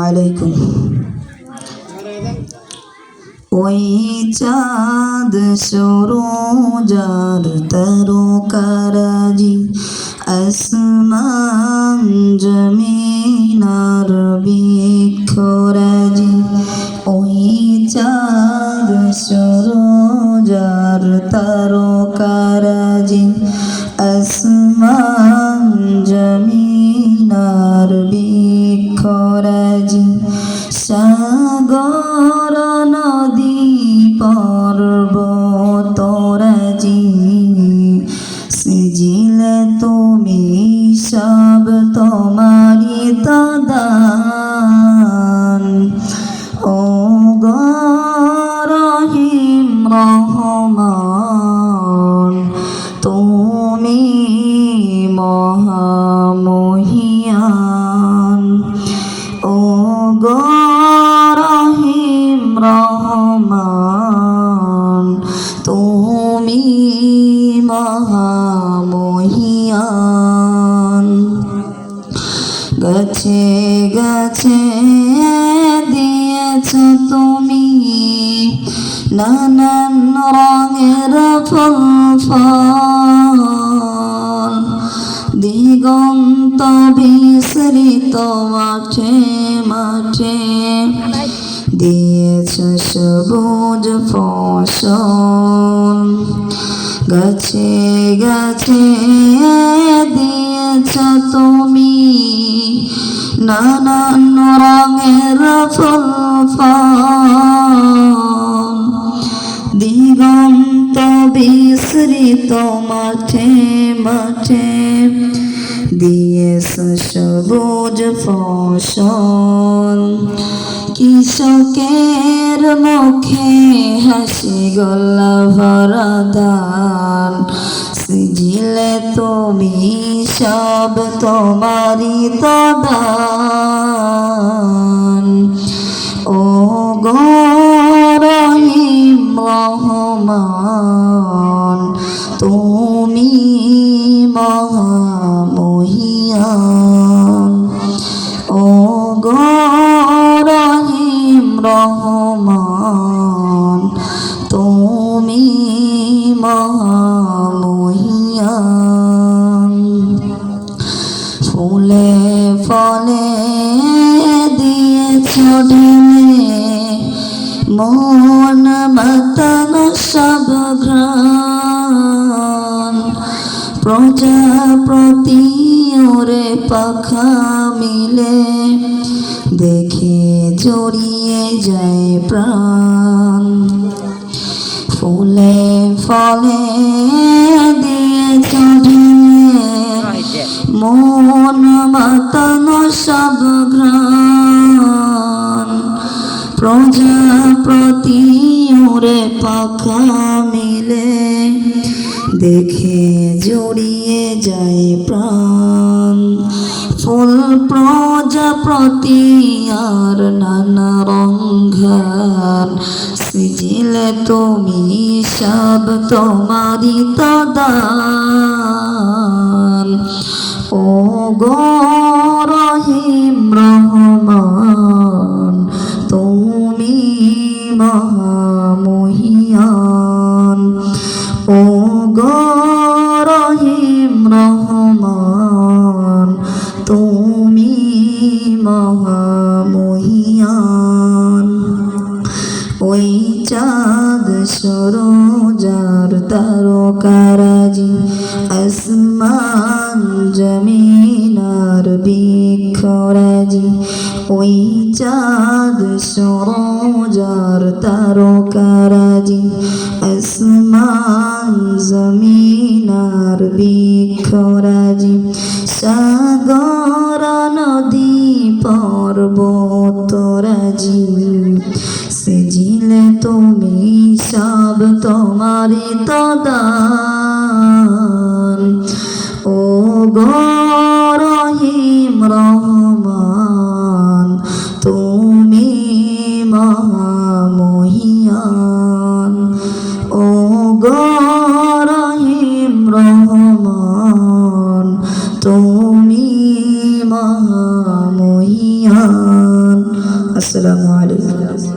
আলাইকুম। ওই চাঁদ সরোজার তারকারাজি আসমান জমিনার বৃক্ষরাজি। ওই চাঁদ সরোজার তারকারাজি আসমান জমিনার বৃক্ষরাজি। সাগর নদী পর্বতরাজি সিজিলে তুমি সব তোমারি তো দান। ও গো রহিম রহমান তুমি মহামহিয়ান। ও গো রহিম রহমান তুমি মহামহিয়ান। গাছে গাছে দিয়েছ তুমি নানান রঙের ফুল ফল। দিগন্ত বিস্তৃত মাঠে মাঠে দিয়েছ সবুজ ফসল। গাছে গাছে দিয়েছ তুমি নানান রঙের ফুল ফল। দিগন্ত বিস্তৃত মাঠে মাঠে দিয়েছ সবুজ ফসল। কৃষকের মুখে হাসি গোলা ভরা ধান সিজিলে তুমি সব তোমারি তো দান। ও গো রহিম রহমান তুমি মহামহিয়ান। ও গো রহিম রহমান তুমি মহামহিয়ান। ফুলে ফলে দিয়েছ ঢেলে মন মাতানো সব ঘ্রাণ। প্রজাপতি ওরে পাখা মিলে দেখে জড়িয়ে যায় প্রাণ। ফুলে ফলে দিয়েছ ঢেলে মন মাতানো সব ঘ্রাণ। প্রজাপতি ওরে পাখা মিলে দেখে জড়িয়ে যায় প্রাণ। ফুল প্রজাপতি আর নানা রঙান সিজিলে তুমি সব তোমারি তো দান। ও গো রহিম রহমান তুমি মহামহিয়ান। ও গো রহিম রহমান তুমি মহামহিয়ান। ওই চাঁদ সরোজার তারকারাজি আসমান জমিনার বৃক্ষরাজি। ওই চাঁদ সরোজার তারকারাজি আসমান জমিনার বৃক্ষরাজি। সাগর নদী পর্বতরাজি সিজিলে তুমি সব তোমারি তো দান। ও গো রহিম রহমান তুমি মহামহিয়ান। ও গো রহিম রহমান তুমি মহামহিয়ান। আসসালামু আলাইকুম।